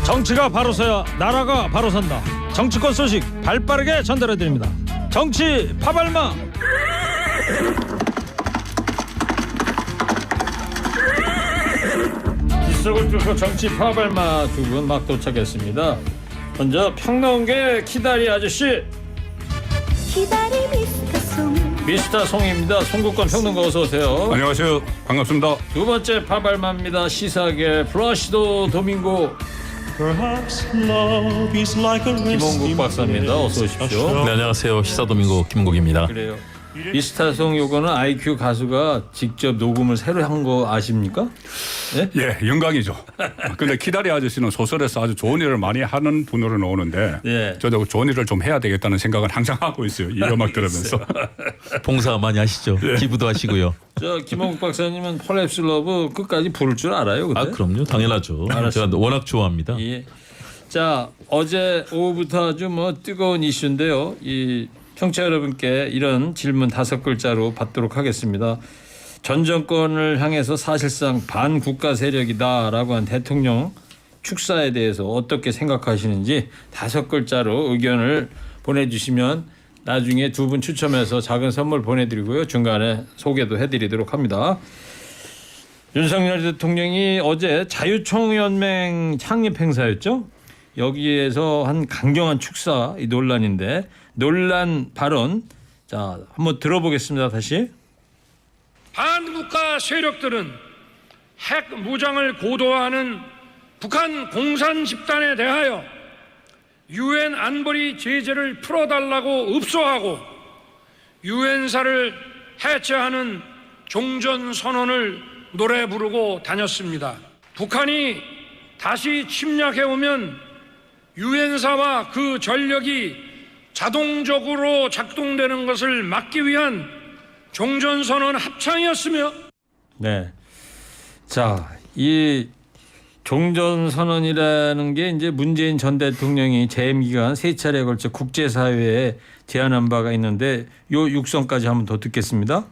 정치가 바로 서야 나라가 바로 선다. 정치권 소식 발빠르게 전달해드립니다. 정치 파발마. 빗속을 뚫고 정치 파발마 두 분 막 도착했습니다. 먼저 평론계 키다리 아저씨. 키다리 미스터 송. 미스터 송입니다. 송국권 평론가 어서 오세요. 안녕하세요. 반갑습니다. 두 번째 파발마입니다. 시사계 플라시도 도밍고 김홍국 박사입니다. 어서 오십시오. 네, 안녕하세요. 시사도민고 김홍국입니다. 그래요. 미스터송 요거는 IQ 가수가 직접 녹음을 새로 한 거 아십니까? 네? 예, 영광이죠. 근데 키다리 아저씨는 소설에서 아주 좋은 일을 많이 하는 분으로 나오는데 예. 저도 좋은 일을 좀 해야 되겠다는 생각은 항상 하고 있어요. 이 음악 들으면서. 봉사 많이 하시죠. 기부도 하시고요. 저 김홍국 박사님은 펄랩스 러브 끝까지 부를 줄 알아요? 근데? 아, 그럼요. 당연하죠. 제가 워낙 좋아합니다. 예. 자, 어제 오후부터 아주 뜨거운 이슈인데요. 이 청취자 여러분께 이런 질문 5글자로 받도록 하겠습니다. 전 정권을 향해서 사실상 반국가 세력이다라고 한 대통령 축사에 대해서 어떻게 생각하시는지 5글자로 의견을 보내주시면 나중에 두 분 추첨해서 작은 선물 보내드리고요. 중간에 소개도 해드리도록 합니다. 윤석열 대통령이 어제 자유총연맹 창립 행사였죠. 여기에서 한 강경한 축사 이 논란인데 논란 발언 자 한번 들어보겠습니다. 다시. 반국가 세력들은 핵 무장을 고도화하는 북한 공산 집단에 대하여 유엔 안보리 제재를 풀어달라고 읍소하고 유엔사를 해체하는 종전선언을 노래 부르고 다녔습니다. 북한이 다시 침략해오면 유엔사와 그 전력이 자동적으로 작동되는 것을 막기 위한 종전선언 합창이었으며 네. 자, 이 종전선언이라는 게 이제 문재인 전 대통령이 재임 기간 3차례에 걸쳐 국제사회에 제안한 바가 있는데 요 육성까지 한번 더 듣겠습니다.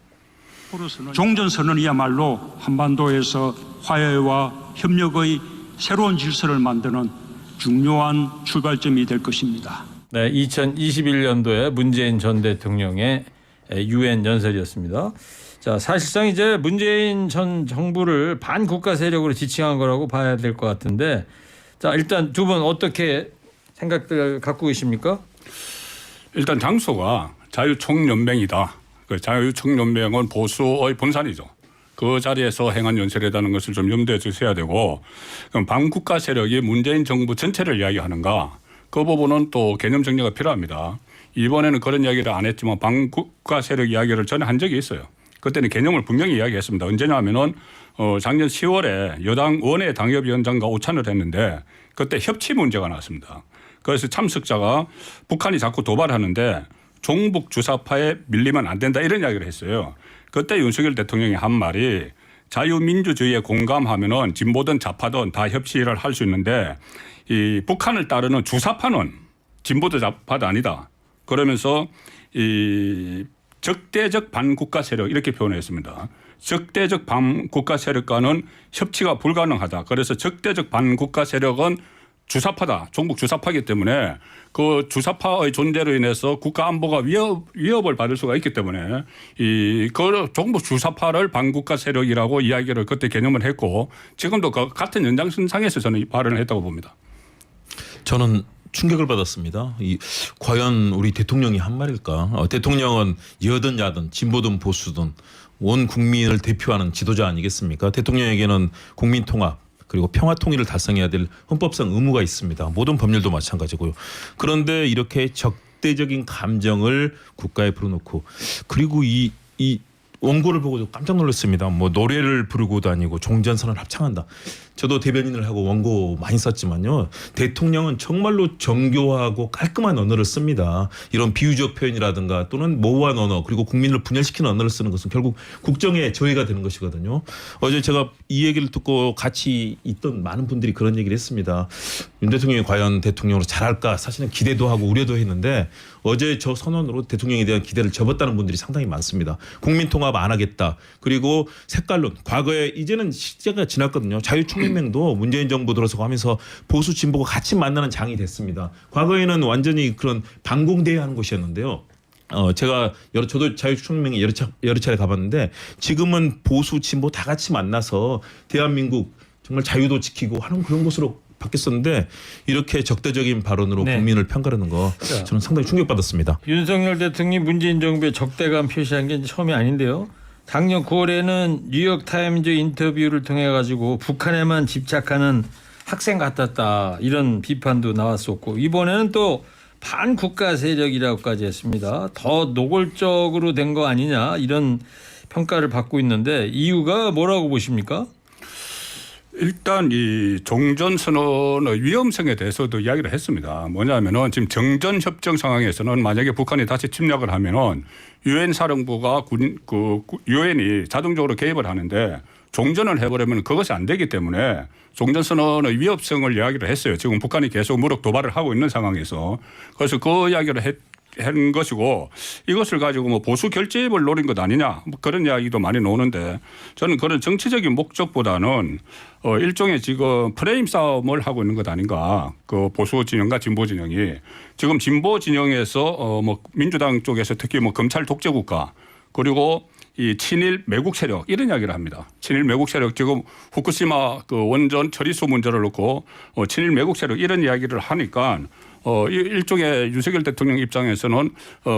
종전선언이야말로 한반도에서 화해와 협력의 새로운 질서를 만드는 중요한 출발점이 될 것입니다. 네, 2021년도에 문재인 전 대통령의 유엔 연설이었습니다. 자, 사실상 이제 문재인 전 정부를 반국가 세력으로 지칭한 거라고 봐야 될 것 같은데, 자, 일단 두 분 어떻게 생각들 갖고 계십니까? 일단 장소가 자유총연맹이다. 그 자유총연맹은 보수의 본산이죠. 그 자리에서 행한 연설이라는 것을 좀 염두에 두셔야 되고, 그럼 반국가 세력이 문재인 정부 전체를 이야기하는가? 그 부분은 또 개념 정리가 필요합니다. 이번에는 그런 이야기를 안 했지만 반국가 세력 이야기를 전에 한 적이 있어요. 그때는 개념을 분명히 이야기했습니다. 언제냐 하면은 작년 10월에 여당 원외 당협위원장과 오찬을 했는데 그때 협치 문제가 나왔습니다. 그래서 참석자가 북한이 자꾸 도발하는데 종북 주사파에 밀리면 안 된다 이런 이야기를 했어요. 그때 윤석열 대통령이 한 말이 자유민주주의에 공감하면은 진보든 좌파든 다 협치를 할 수 있는데 이 북한을 따르는 주사파는 진보도 좌파도 아니다. 그러면서 이 적대적 반국가 세력 이렇게 표현했습니다. 적대적 반국가 세력과는 협치가 불가능하다. 그래서 적대적 반국가 세력은 주사파다. 종북 주사파이기 때문에 그 주사파의 존재로 인해서 국가 안보가 위협을 받을 수가 있기 때문에 그 종북 주사파를 반국가 세력이라고 이야기를 그때 개념을 했고 지금도 그 같은 연장선상에서 저는 이 발언을 했다고 봅니다. 저는 충격을 받았습니다. 과연 우리 대통령이 한 말일까? 대통령은 여든 야든 진보든 보수든 온 국민을 대표하는 지도자 아니겠습니까? 대통령에게는 국민 통합 그리고 평화 통일을 달성해야 될 헌법상 의무가 있습니다. 모든 법률도 마찬가지고요. 그런데 이렇게 적대적인 감정을 국가에 불어넣고 그리고 이 원고를 보고 깜짝 놀랐습니다. 노래를 부르고 다니고 종전선언 합창한다. 저도 대변인을 하고 원고 많이 썼지만요. 대통령은 정말로 정교하고 깔끔한 언어를 씁니다. 이런 비유적 표현이라든가 또는 모호한 언어 그리고 국민을 분열시키는 언어를 쓰는 것은 결국 국정의 저해가 되는 것이거든요. 어제 제가 이 얘기를 듣고 같이 있던 많은 분들이 그런 얘기를 했습니다. 윤 대통령이 과연 대통령으로 잘할까 사실은 기대도 하고 우려도 했는데 어제 저 선언으로 대통령에 대한 기대를 접었다는 분들이 상당히 많습니다. 국민 통합 안 하겠다. 그리고 색깔론 과거에 이제는 시대가 지났거든요. 자유총연맹 자유총연맹도 문재인 정부 들어서고 하면서 보수 진보가 같이 만나는 장이 됐습니다. 과거에는 완전히 그런 반공대회하는 곳이었는데요. 제가 저도 자유총연맹에 여러 차례 가봤는데 지금은 보수 진보 다 같이 만나서 대한민국 정말 자유도 지키고 하는 그런 곳으로 바뀌었었는데 이렇게 적대적인 발언으로 네. 국민을 편가르는 거 저는 상당히 충격받았습니다. 윤석열 대통령이 문재인 정부의 적대감 표시한 게 처음이 아닌데요. 작년 9월에는 뉴욕타임즈 인터뷰를 통해 가지고 북한에만 집착하는 학생 같았다 이런 비판도 나왔었고 이번에는 또 반국가 세력이라고까지 했습니다. 더 노골적으로 된 거 아니냐 이런 평가를 받고 있는데 이유가 뭐라고 보십니까? 일단 이 종전 선언의 위험성에 대해서도 이야기를 했습니다. 뭐냐면은 지금 정전 협정 상황에서는 만약에 북한이 다시 침략을 하면은 유엔 사령부가 유엔이 자동적으로 개입을 하는데 종전을 해버리면 그것이 안 되기 때문에 종전 선언의 위협성을 이야기를 했어요. 지금 북한이 계속 무력 도발을 하고 있는 상황에서 그래서 그 이야기를 한 것이고 이것을 가지고 뭐 보수 결집을 노린 것 아니냐 뭐 그런 이야기도 많이 나오는데 저는 그런 정치적인 목적보다는 일종의 지금 프레임 싸움을 하고 있는 것 아닌가 그 보수 진영과 진보 진영이 지금 진보 진영에서 뭐 민주당 쪽에서 특히 뭐 검찰 독재 국가 그리고 이 친일 매국 세력 이런 이야기를 합니다. 친일 매국 세력 지금 후쿠시마 그 원전 처리수 문제를 놓고 친일 매국 세력 이런 이야기를 하니까 일종의 윤석열 대통령 입장에서는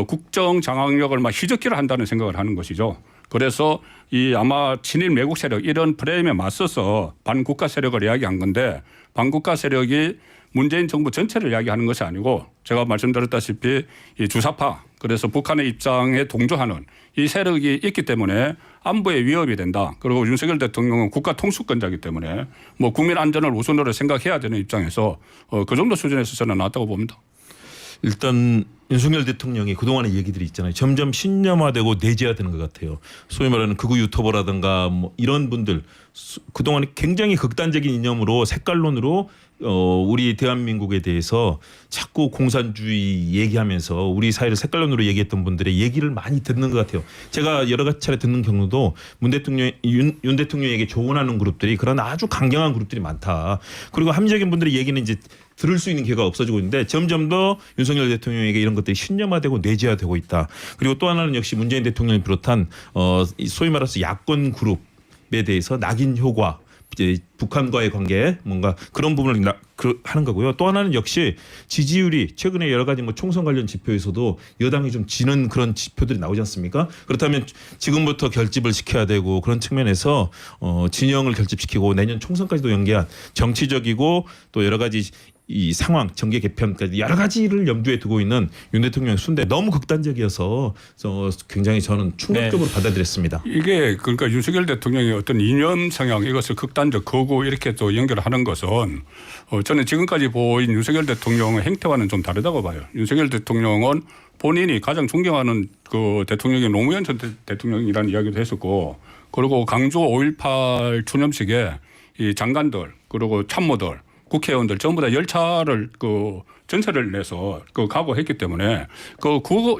국정 장악력을 막 희적기를 한다는 생각을 하는 것이죠. 그래서 이 아마 친일 매국 세력 이런 프레임에 맞서서 반국가 세력을 이야기한 건데 반국가 세력이 문재인 정부 전체를 이야기하는 것이 아니고 제가 말씀드렸다시피 이 주사파 그래서 북한의 입장에 동조하는 이 세력이 있기 때문에 안보에 위협이 된다. 그리고 윤석열 대통령은 국가 통수권자이기 때문에 뭐 국민 안전을 우선으로 생각해야 되는 입장에서 그 정도 수준에서 저는 나왔다고 봅니다. 일단 윤석열 대통령이 그동안의 얘기들이 있잖아요. 점점 신념화되고 내재화되는 것 같아요. 소위 말하는 극우 유튜버라든가 뭐 이런 분들 그동안에 굉장히 극단적인 이념으로 색깔론으로 우리 대한민국에 대해서 자꾸 공산주의 얘기하면서 우리 사회를 색깔론으로 얘기했던 분들의 얘기를 많이 듣는 것 같아요. 제가 여러 차례 듣는 경우도 윤 대통령에게 조언하는 그룹들이 그런 아주 강경한 그룹들이 많다. 그리고 합리적인 분들의 얘기는 이제 들을 수 있는 기회가 없어지고 있는데 점점 더 윤석열 대통령에게 이런 것들이 신념화되고 내재화되고 있다. 그리고 또 하나는 역시 문재인 대통령을 비롯한 소위 말해서 야권 그룹에 대해서 낙인 효과 이제 북한과의 관계 뭔가 그런 부분을 하는 거고요. 또 하나는 역시 지지율이 최근에 여러 가지 뭐 총선 관련 지표에서도 여당이 좀 지는 그런 지표들이 나오지 않습니까? 그렇다면 지금부터 결집을 시켜야 되고 그런 측면에서 진영을 결집시키고 내년 총선까지도 연계한 정치적이고 또 여러 가지 이 상황, 정계 개편까지 여러 가지를 염두에 두고 있는 윤 대통령의 순대 너무 극단적이어서 굉장히 저는 충격적으로 받아들였습니다. 이게 그러니까 윤석열 대통령의 어떤 이념 성향 이것을 극단적 거구 이렇게 또 연결하는 것은 저는 지금까지 보인 윤석열 대통령의 행태와는 좀 다르다고 봐요. 윤석열 대통령은 본인이 가장 존경하는 그 대통령이 노무현 전 대통령이라는 이야기도 했었고 그리고 강조 5.18 추념식에 이 장관들 그리고 참모들 국회의원들 전부 다 열차를 전철을 내서 각오했기 때문에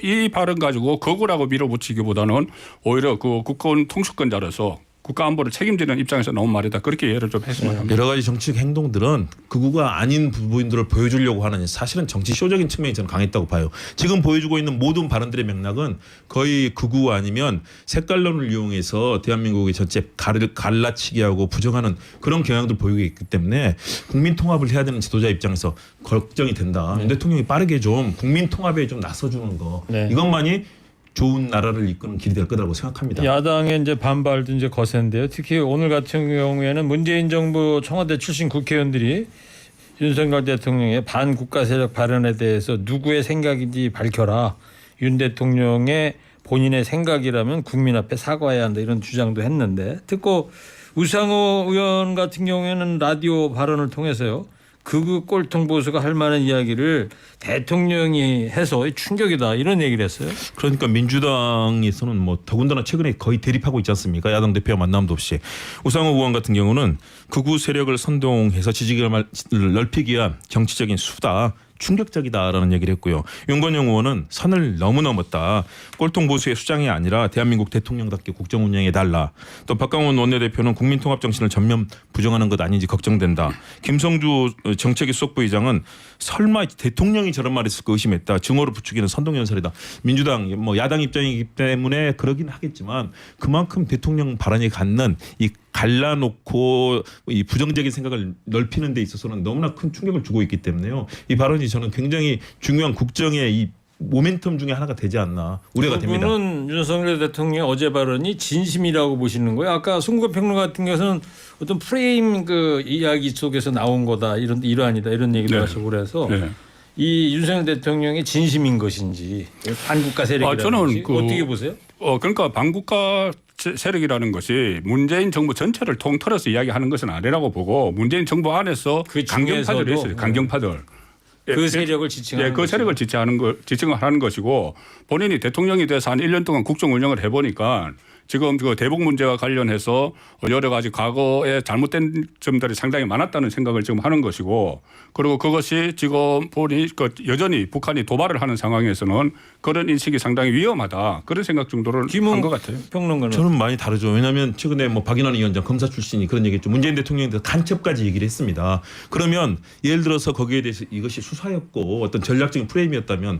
이 발언 가지고 거구라고 밀어붙이기보다는 오히려 국권 통수권자로서 국가 안보를 책임지는 입장에서 나온 말이다. 그렇게 이해를 좀 했으면 합니다. 여러 가지 정치적 행동들은 극우가 아닌 부분들을 보여주려고 하는 사실은 정치 쇼적인 측면이 저는 강했다고 봐요. 지금 보여주고 있는 모든 발언들의 맥락은 거의 극우 아니면 색깔론을 이용해서 대한민국의 전체 갈라치기 하고 부정하는 그런 경향들 보이고 있기 때문에 국민 통합을 해야 되는 지도자 입장에서 걱정이 된다. 윤 대통령이 빠르게 좀 국민 통합에 좀 나서주는 거 이것만이 좋은 나라를 이끄는 길이 될 거라고 생각합니다. 야당의 이제 반발도 이제 거센데요. 특히 오늘 같은 경우에는 문재인 정부 청와대 출신 국회의원들이 윤석열 대통령의 반국가 세력 발언에 대해서 누구의 생각인지 밝혀라. 윤 대통령의 본인의 생각이라면 국민 앞에 사과해야 한다 이런 주장도 했는데 듣고 우상호 의원 같은 경우에는 라디오 발언을 통해서요. 극우 꼴통 보수가 할 만한 이야기를 대통령이 해서 충격이다 이런 얘기를 했어요. 그러니까 민주당에서는 뭐 더군다나 최근에 거의 대립하고 있지 않습니까? 야당 대표와 만남도 없이. 우상호 의원 같은 경우는 극우 세력을 선동해서 지지율을 넓히기 위한 정치적인 수다 충격적이다라는 얘기를 했고요. 윤건영 의원은 선을 너무 넘었다. 꼴통 보수의 수장이 아니라 대한민국 대통령답게 국정 운영해달라. 또 박강원 원내대표는 국민통합 정신을 전면 부정하는 것 아닌지 걱정된다. 김성주 정책위 수석부의장은 설마 대통령이 저런 말 했을까 의심했다. 증오를 부추기는 선동연설이다. 민주당 뭐 야당 입장이기 때문에 그러긴 하겠지만 그만큼 대통령 발언이 갖는 이 갈라놓고 이 부정적인 생각을 넓히는 데 있어서는 너무나 큰 충격을 주고 있기 때문에요. 이 발언이 저는 굉장히 중요한 국정의 이 모멘텀 중에 하나가 되지 않나 우려가 됩니다. 그분은 윤석열 대통령의 어제 발언이 진심이라고 보시는 거예요. 아까 송구가 평론 같은 경우는 어떤 프레임 그 이야기 속에서 나온 거다 이런 일환이다 이런 얘기도 네. 하시고 그래서 네. 이 윤석열 대통령의 진심인 것인지 반국가 세력이라는 저는 것이 어떻게 보세요? 그러니까 반국가 세력이라는 것이 문재인 정부 전체를 통틀어서 이야기하는 것은 아니라고 보고 문재인 정부 안에서 그 강경파들이 중에서도, 있어요. 강경파들. 그 세력을 지칭하는 그 세력을 지칭을 하는 것이고 본인이 대통령이 돼서 한 1년 동안 국정 운영을 해보니까 지금 그 대북 문제와 관련해서 여러 가지 과거에 잘못된 점들이 상당히 많았다는 생각을 지금 하는 것이고 그리고 그것이 지금 보니 여전히 북한이 도발을 하는 상황에서는 그런 인식이 상당히 위험하다 그런 생각 정도를 한 것 같아요. 평론가는 저는 많이 다르죠. 왜냐하면 최근에 뭐 박인환 위원장 검사 출신이 그런 얘기했죠. 문재인 대통령에 대해서 간첩까지 얘기를 했습니다. 그러면 예를 들어서 거기에 대해서 이것이 수사였고 어떤 전략적인 프레임이었다면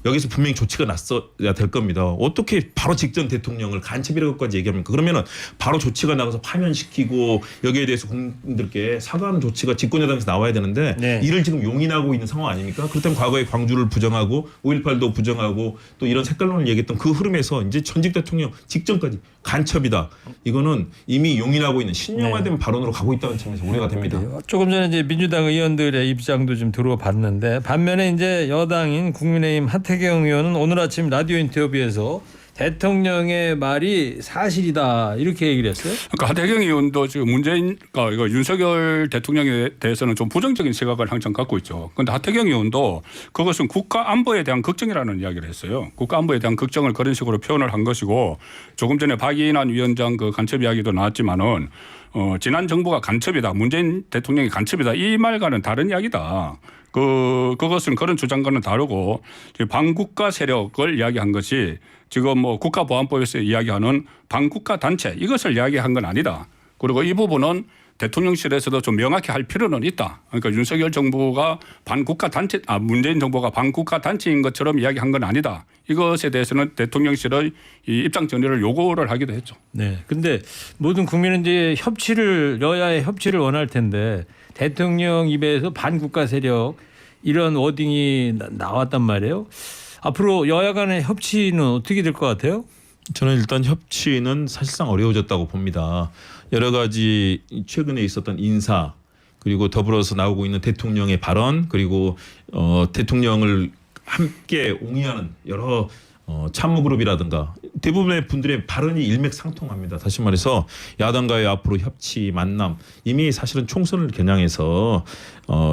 여기서 분명히 조치가 났어야 될 겁니다. 어떻게 바로 직전 대통령을 간첩이라고까지 얘기합니까? 그러면은 바로 조치가 나가서 파면시키고 여기에 대해서 국민들께 사과하는 조치가 집권여당에서 나와야 되는데 네. 이를 지금 용인하고 있는 상황 아닙니까? 그렇다면 과거에 광주를 부정하고 5.18도 부정하고 또 이런 색깔론을 얘기했던 그 흐름에서 이제 전직 대통령 직전까지 간첩이다. 이거는 이미 용인하고 있는 신용화된 발언으로 가고 있다는 점에서 우려가 됩니다. 조금 전에 이제 민주당 의원들의 입장도 좀 들어봤는데 반면에 이제 여당인 국민의힘 하태경 의원은 오늘 아침 라디오 인터뷰에서 대통령의 말이 사실이다 이렇게 얘기를 했어요. 그러니까 하태경 의원도 지금 그러니까 이거 윤석열 대통령에 대해서는 좀 부정적인 시각을 항상 갖고 있죠. 그런데 하태경 의원도 그것은 국가 안보에 대한 걱정이라는 이야기를 했어요. 국가 안보에 대한 걱정을 그런 식으로 표현을 한 것이고 조금 전에 박인환 위원장 그 간첩 이야기도 나왔지만은 지난 정부가 간첩이다, 문재인 대통령이 간첩이다 이 말과는 다른 이야기다. 그것은 그런 주장과는 다르고 반국가 세력을 이야기한 것이 지금 뭐 국가보안법에서 이야기하는 반국가 단체 이것을 이야기한 건 아니다. 그리고 이 부분은 대통령실에서도 좀 명확히 할 필요는 있다. 그러니까 윤석열 정부가 반국가 단체, 문재인 정부가 반국가 단체인 것처럼 이야기한 건 아니다. 이것에 대해서는 대통령실의 이 입장 전해를 요구를 하기도 했죠. 네. 근데 모든 국민은 이제 여야의 협치를 원할 텐데 대통령 입에서 반국가 세력 이런 워딩이 나왔단 말이에요. 앞으로 여야 간의 협치는 어떻게 될 것 같아요? 저는 일단 협치는 사실상 어려워졌다고 봅니다. 여러 가지 최근에 있었던 인사 그리고 더불어서 나오고 있는 대통령의 발언 그리고 대통령을 함께 옹이하는 여러 참모그룹이라든가 대부분의 분들의 발언이 일맥상통합니다. 다시 말해서 야당과의 앞으로 협치 만남 이미 사실은 총선을 겨냥해서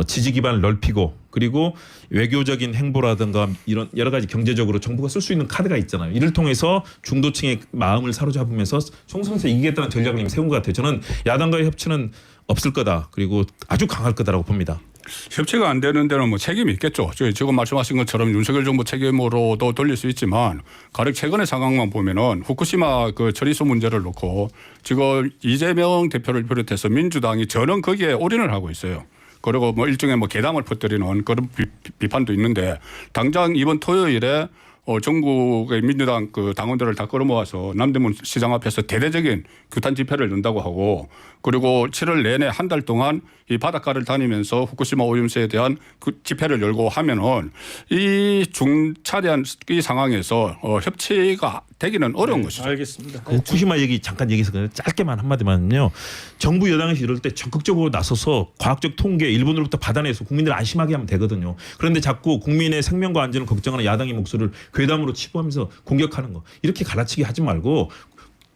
지지 기반을 넓히고 그리고 외교적인 행보라든가 이런 여러 가지 경제적으로 정부가 쓸 수 있는 카드가 있잖아요. 이를 통해서 중도층의 마음을 사로잡으면서 총선에서 이기겠다는 전략을 이미 세운 것 같아요. 저는 야당과의 협치는 없을 거다. 그리고 아주 강할 거다라고 봅니다. 협치가 안 되는 데는 뭐 책임이 있겠죠. 지금 말씀하신 것처럼 윤석열 정부 책임으로도 돌릴 수 있지만 가령 최근의 상황만 보면은 후쿠시마 그 처리소 문제를 놓고 지금 이재명 대표를 비롯해서 민주당이 전원 거기에 올인을 하고 있어요. 그리고 뭐 일종의 뭐 괴담을 퍼뜨리는 그런 비판도 있는데 당장 이번 토요일에 전국의 민주당 그 당원들을 다 끌어모아서 남대문 시장 앞에서 대대적인 규탄 집회를 연다고 하고 그리고 7월 내내 한 달 동안 이 바닷가를 다니면서 후쿠시마 오염수에 대한 그 집회를 열고 하면은 이 중차대한 이 상황에서 협치가 되기는 어려운 것이죠. 알겠습니다. 후쿠시마 얘기 잠깐 얘기해서 그냥 짧게만 한마디만요. 정부 여당에서 이럴 때 적극적으로 나서서 과학적 통계 일본으로부터 받아내서 국민들 안심하게 하면 되거든요. 그런데 자꾸 국민의 생명과 안전을 걱정하는 야당의 목소리를 괴담으로 치부하면서 공격하는 거 이렇게 갈라치기 하지 말고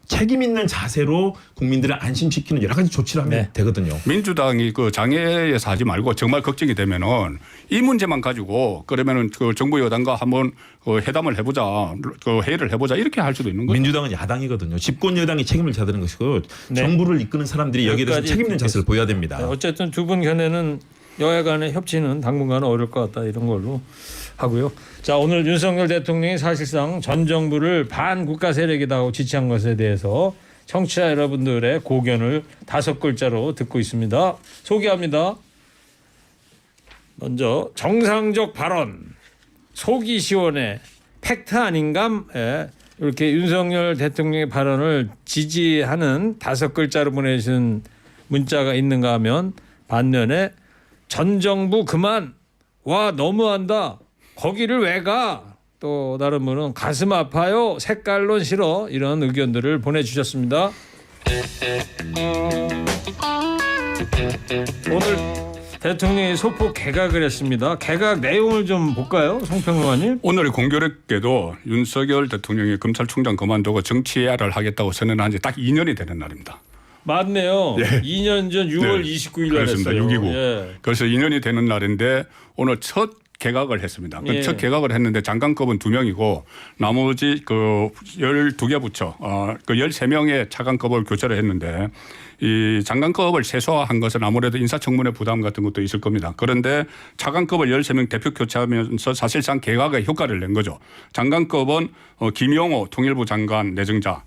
책임 있는 자세로 국민들을 안심시키는 여러 가지 조치를 하면 되거든요. 민주당이 그 장애에서 하지 말고 정말 걱정이 되면은 이 문제만 가지고 그러면은 그 정부 여당과 한번 회담을 해보자, 그 회의를 해보자 이렇게 할 수도 있는 거죠. 민주당은 야당이거든요. 집권 여당이 책임을 져야 되는 것이고 정부를 이끄는 사람들이 여기에 대해서 책임 있는 자세를 보여야 됩니다. 어쨌든 두 분 견해는 여야 간의 협치는 당분간은 어려울 것 같다 이런 걸로 하고요. 자, 오늘 윤석열 대통령이 사실상 전 정부를 반국가 세력이라고 지칭한 것에 대해서 청취자 여러분들의 고견을 5글자로 듣고 있습니다. 소개합니다. 먼저 정상적 발언, 속이 시원해, 팩트 아닌감. 이렇게 윤석열 대통령의 발언을 지지하는 5글자로 보내주신 문자가 있는가 하면 반면에 전 정부 그만, 와 너무한다, 거기를 왜 가, 또 다른 분은 가슴 아파요, 색깔론 싫어, 이런 의견들을 보내주셨습니다. 오늘 대통령이 소폭 개각을 했습니다. 개각 내용을 좀 볼까요, 송평론가님? 오늘 공교롭게도 윤석열 대통령이 검찰총장 그만두고 정치해야를 하겠다고 선언한 지 딱 2년이 되는 날입니다. 맞네요. 2년 전 6월 29일 날 그렇습니다. 했어요. 6.29. 예. 그래서 2년이 되는 날인데 오늘 첫 개각을 했습니다. 그 예. 첫 개각을 했는데 장관급은 2명이고 나머지 그 12개 부처 그 13명의 차관급을 교체를 했는데 이 장관급을 최소화한 것은 아무래도 인사청문회 부담 같은 것도 있을 겁니다. 그런데 차관급을 13명 대표 교체하면서 사실상 개각의 효과를 낸 거죠. 장관급은 김용호 통일부 장관 내정자,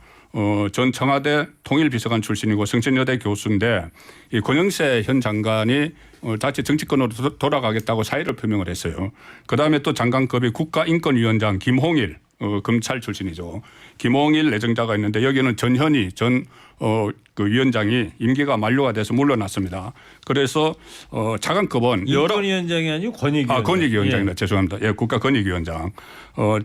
전 청와대 통일비서관 출신이고 성신여대 교수인데 이 권영세 현 장관이 다시 정치권으로 돌아가겠다고 사의를 표명을 했어요. 그다음에 또 장관급이 국가인권위원장 김홍일 검찰 출신이죠. 김홍일 내정자가 있는데 여기는 전현희 그 위원장이 임기가 만료가 돼서 물러났습니다. 그래서 차관급은 인권위원장이 아니고 권익위원장. 권익위원장입니다. 죄송합니다. 예, 국가권익위원장.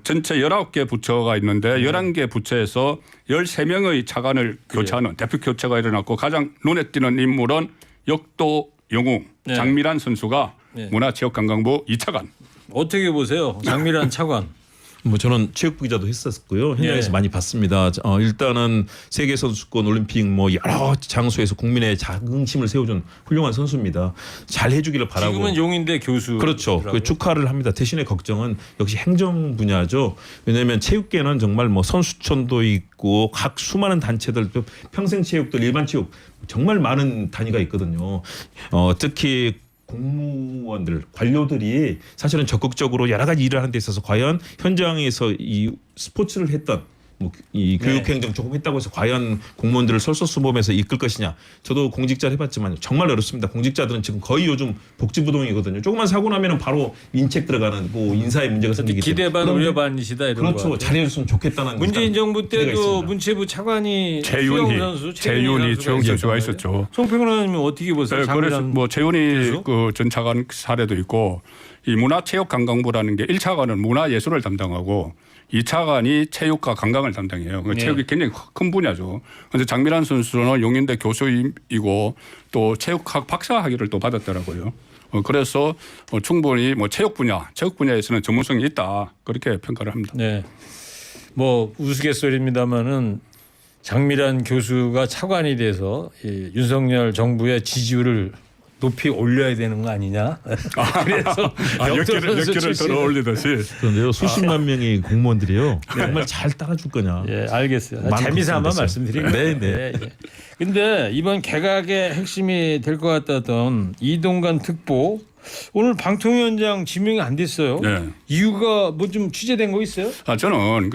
전체 19개 부처가 있는데 11개 부처에서 13명의 차관을 교체하는 대표 교체가 일어났고 가장 눈에 띄는 인물은 역도 영웅 장미란 선수가 문화체육관광부 2차관. 어떻게 보세요, 장미란 차관? 뭐 저는 체육부 기자도 했었고요. 현장에서 예. 많이 봤습니다. 일단은 세계 선수권, 올림픽 뭐 여러 장소에서 국민의 자긍심을 세워준 훌륭한 선수입니다. 잘 해주기를 바라고. 지금은 용인대 교수. 그렇죠. 그 축하를 합니다. 대신에 걱정은 역시 행정 분야죠. 왜냐하면 체육계는 정말 뭐 선수촌도 있고 각 수많은 단체들, 또 평생체육들, 일반체육 정말 많은 단위가 있거든요. 특히 공무원들, 관료들이 사실은 적극적으로 여러 가지 일을 하는 데 있어서 과연 현장에서 이 스포츠를 했던 뭐 이 교육행정 조금 했다고 해서 과연 공무원들을 솔선수범해서 이끌 것이냐. 저도 공직자를 해봤지만 정말 어렵습니다. 공직자들은 지금 거의 요즘 복지부동이거든요. 조금만 사고 나면 바로 인책 들어가는 뭐 인사에 문제가 생기기 때문에. 기대 반 우려 반이시다 이런 거. 그렇죠. 잘해줬으면 좋겠다는. 문재인 정부 기대가 때도 있습니다. 문체부 차관이 최윤희 수영 선수가 있었죠. 송평론가님 어떻게 보세요? 네, 그래서 뭐 최윤희 교수? 그 전 차관 사례도 있고 이 문화체육관광부라는 게 1차관은 문화예술을 담당하고 2차관이 체육과 관광을 담당해요. 체육이 굉장히 큰 분야죠. 그런데 장미란 선수는 용인대 교수이고 또 체육학 박사 학위를 또 받았더라고요. 그래서 충분히 뭐 체육 분야에서는 전문성이 있다 그렇게 평가를 합니다. 네, 뭐 우스갯소리입니다만은 장미란 교수가 차관이 돼서 이 윤석열 정부의 지지율을 높이 올려야 되는 거 아니냐? 그래서 역기를 더 올리듯이. 그런데요, 수십만 명의 공무원들이요 정말 잘 따라줄 거냐? 예, 알겠어요. 많은 재미삼아 걱정됐어요. 말씀드린 거예요. 네. 근데 이번 개각의 핵심이 될 것 같다던 이동관 특보 오늘 방통위원장 지명이 안 됐어요. 네. 이유가 뭐 좀 취재된 거 있어요? 저는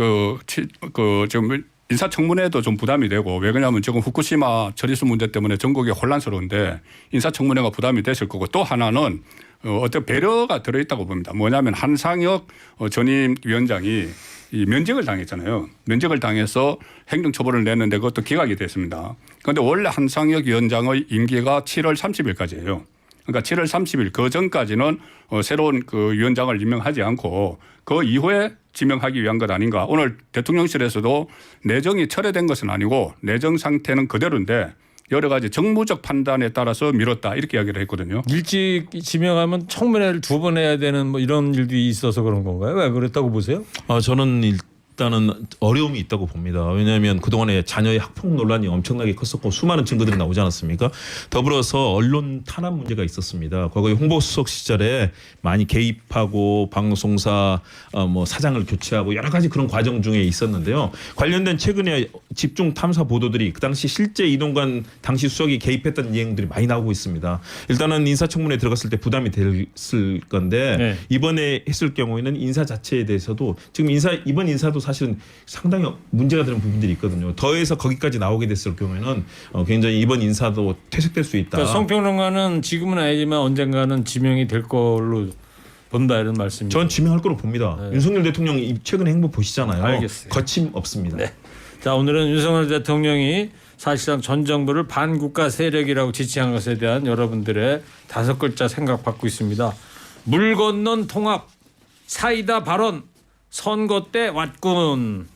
지금 인사청문회도 좀 부담이 되고 왜 그러냐면 지금 후쿠시마 처리수 문제 때문에 전국이 혼란스러운데 인사청문회가 부담이 됐을 거고 또 하나는 어떤 배려가 들어있다고 봅니다. 뭐냐면 한상혁 전임 위원장이 이 면직을 당했잖아요. 면직을 당해서 행정처벌을 냈는데 그것도 기각이 됐습니다. 그런데 원래 한상혁 위원장의 임기가 7월 30일까지예요. 그러니까 7월 30일 그 전까지는 새로운 그 위원장을 임명하지 않고 그 이후에 지명하기 위한 것 아닌가. 오늘 대통령실에서도 내정이 철회된 것은 아니고 내정 상태는 그대로인데 여러 가지 정무적 판단에 따라서 미뤘다 이렇게 이야기를 했거든요. 일찍 지명하면 청문회를 2번 해야 되는 뭐 이런 일도 있어서 그런 건가요? 왜 그랬다고 보세요? 저는 일단은 어려움이 있다고 봅니다. 왜냐하면 그동안에 자녀의 학폭 논란이 엄청나게 컸었고 수많은 증거들이 나오지 않았습니까? 더불어서 언론 탄압 문제가 있었습니다. 과거에 홍보수석 시절에 많이 개입하고 방송사 뭐 사장을 교체하고 여러 가지 그런 과정 중에 있었는데요. 관련된 최근에 집중 탐사 보도들이 그 당시 실제 이동관 당시 수석이 개입했다는 내용들이 많이 나오고 있습니다. 일단은 인사청문회에 들어갔을 때 부담이 됐을 건데 네. 이번에 했을 경우에는 인사 자체에 대해서도 지금 이번 인사도 사실은 상당히 문제가 되는 부분들이 있거든요. 더해서 거기까지 나오게 됐을 경우에는 굉장히 이번 인사도 퇴색될 수 있다. 그러니까 송평론가는 지금은 아니지만 언젠가는 지명이 될 걸로 본다 이런 말씀이죠. 전 지명할 거로 봅니다. 네. 윤석열 대통령 최근 행보 보시잖아요. 알겠어요. 거침없습니다. 네. 자, 오늘은 윤석열 대통령이 사실상 전 정부를 반국가 세력이라고 지칭한 것에 대한 여러분들의 5글자 생각 받고 있습니다. 물 건넌 통합, 사이다 발언, 선거 때 왔군.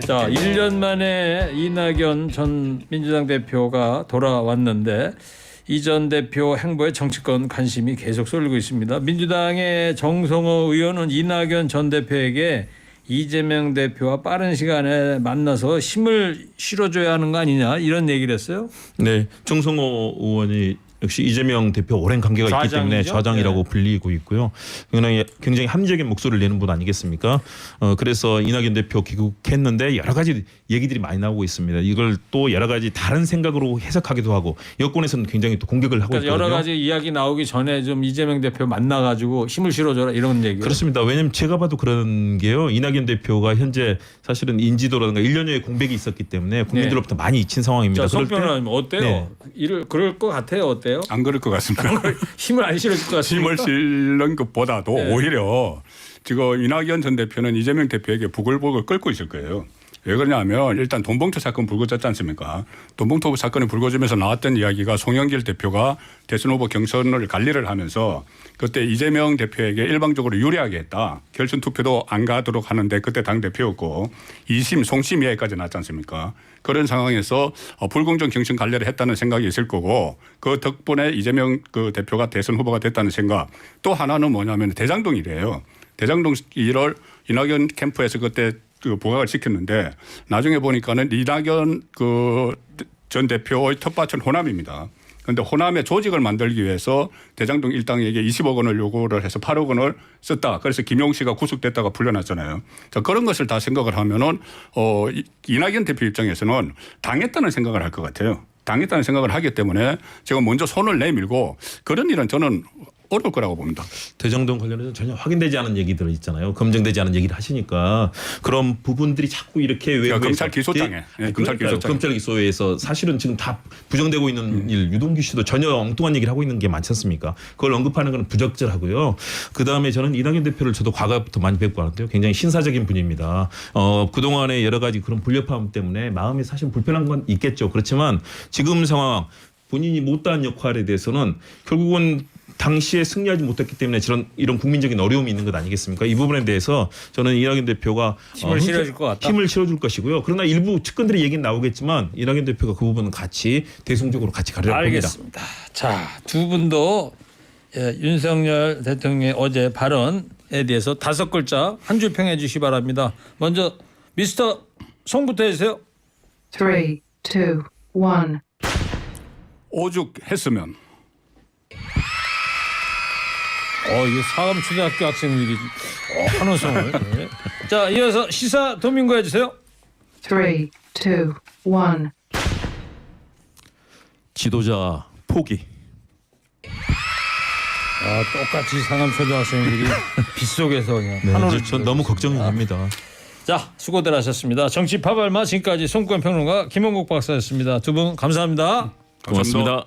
자, 1년 만에 이낙연 전 민주당 대표가 돌아왔는데 이 전 대표 행보에 정치권 관심이 계속 쏠리고 있습니다. 민주당의 정성호 의원은 이낙연 전 대표에게 이재명 대표와 빠른 시간에 만나서 힘을 실어줘야 하는 거 아니냐 이런 얘기를 했어요. 네, 정성호 의원이 역시 이재명 대표 오랜 관계가 있기 때문에 좌장이죠? 좌장이라고 네. 불리고 있고요. 굉장히 합리적인 목소리를 내는 분 아니겠습니까? 그래서 이낙연 대표 귀국했는데 여러 가지 얘기들이 많이 나오고 있습니다. 이걸 또 여러 가지 다른 생각으로 해석하기도 하고 여권에서는 굉장히 또 공격을 하고 그러니까 있거든요. 여러 가지 이야기 나오기 전에 좀 이재명 대표 만나가지고 힘을 실어줘라 이런 얘기. 그렇습니다. 왜냐하면 제가 봐도 그런 게요. 이낙연 대표가 현재 사실은 인지도라든가 1년여의 공백이 있었기 때문에 국민들로부터 많이 잊힌 상황입니다. 자, 그럴 때 송평은 어때요? 네. 그럴 것 같아요. 어때요? 안 그럴 것 같습니다. 힘을 안 실어줄 것 같습니까? 힘을 실는 것보다도 네. 오히려 지금 이낙연 전 대표는 이재명 대표에게 부글부글 끓고 있을 거예요. 왜 그러냐면 일단 돈봉투 사건 불거졌지 않습니까? 돈봉투 사건이 불거지면서 나왔던 이야기가 송영길 대표가 대선 후보 경선을 관리를 하면서 그때 이재명 대표에게 일방적으로 유리하게 했다. 결선 투표도 안 가도록 하는데 그때 당대표였고 2심 송심 이야기까지 났지 않습니까? 그런 상황에서 불공정 경선 관리를 했다는 생각이 있을 거고 그 덕분에 이재명 그 대표가 대선 후보가 됐다는 생각. 또 하나는 뭐냐면 대장동이래요. 대장동 1월 이낙연 캠프에서 그때 그 부각을 시켰는데 나중에 보니까는 이낙연 그 전 대표의 텃밭은 호남입니다. 그런데 호남의 조직을 만들기 위해서 대장동 일당에게 20억 원을 요구를 해서 8억 원을 썼다. 그래서 김용 씨가 구속됐다가 풀려났잖아요. 자, 그런 것을 다 생각을 하면은 이낙연 대표 입장에서는 당했다는 생각을 할 것 같아요. 당했다는 생각을 하기 때문에 제가 먼저 손을 내밀고 그런 일은 저는 어려울 거라고 봅니다. 대장동 관련해서 전혀 확인되지 않은 얘기들 있잖아요. 검증되지 않은 얘기를 하시니까 그런 부분들이 자꾸 이렇게 외부에서 검찰 기소장에. 네, 검찰 기소장에. 검찰 기소에서 사실은 지금 다 부정되고 있는 일 유동규 씨도 전혀 엉뚱한 얘기를 하고 있는 게 많지 않습니까? 그걸 언급하는 건 부적절하고요. 그다음에 저는 이낙연 대표를 저도 과거부터 많이 뵙고 하는데요. 굉장히 신사적인 분입니다. 그동안에 여러 가지 그런 불협화음 때문에 마음이 사실 불편한 건 있겠죠. 그렇지만 지금 상황 본인이 못다한 역할에 대해서는 결국은 당시에 승리하지 못했기 때문에 이런 국민적인 어려움이 있는 것 아니겠습니까? 이 부분에 대해서 저는 이낙연 대표가 힘을 실어줄 것 같다. 힘을 실어줄 것이고요. 그러나 일부 측근들의 얘기는 나오겠지만 이낙연 대표가 그 부분은 같이 대승적으로 같이 가려고 합니다. 알겠습니다. 자, 두 분도 윤석열 대통령의 어제 발언에 대해서 5글자 한 줄 평해 주시기 바랍니다. 먼저 미스터 송부터 해주세요. 3, 2, 1. 오죽했으면 이게 사감초등학교 학생들이 하는 성을. 네. 자, 이어서 시사 도민고 해주세요. 3, 2, 1. 지도자 포기. 똑같이 상암초등학생들이 빗속에서 그냥 네, 한올을 전 너무 걱정이 됩니다. 자, 수고들 하셨습니다. 정치 파발마 지금까지 송구현 평론가 김원국 박사였습니다. 두 분 감사합니다. 고맙습니다.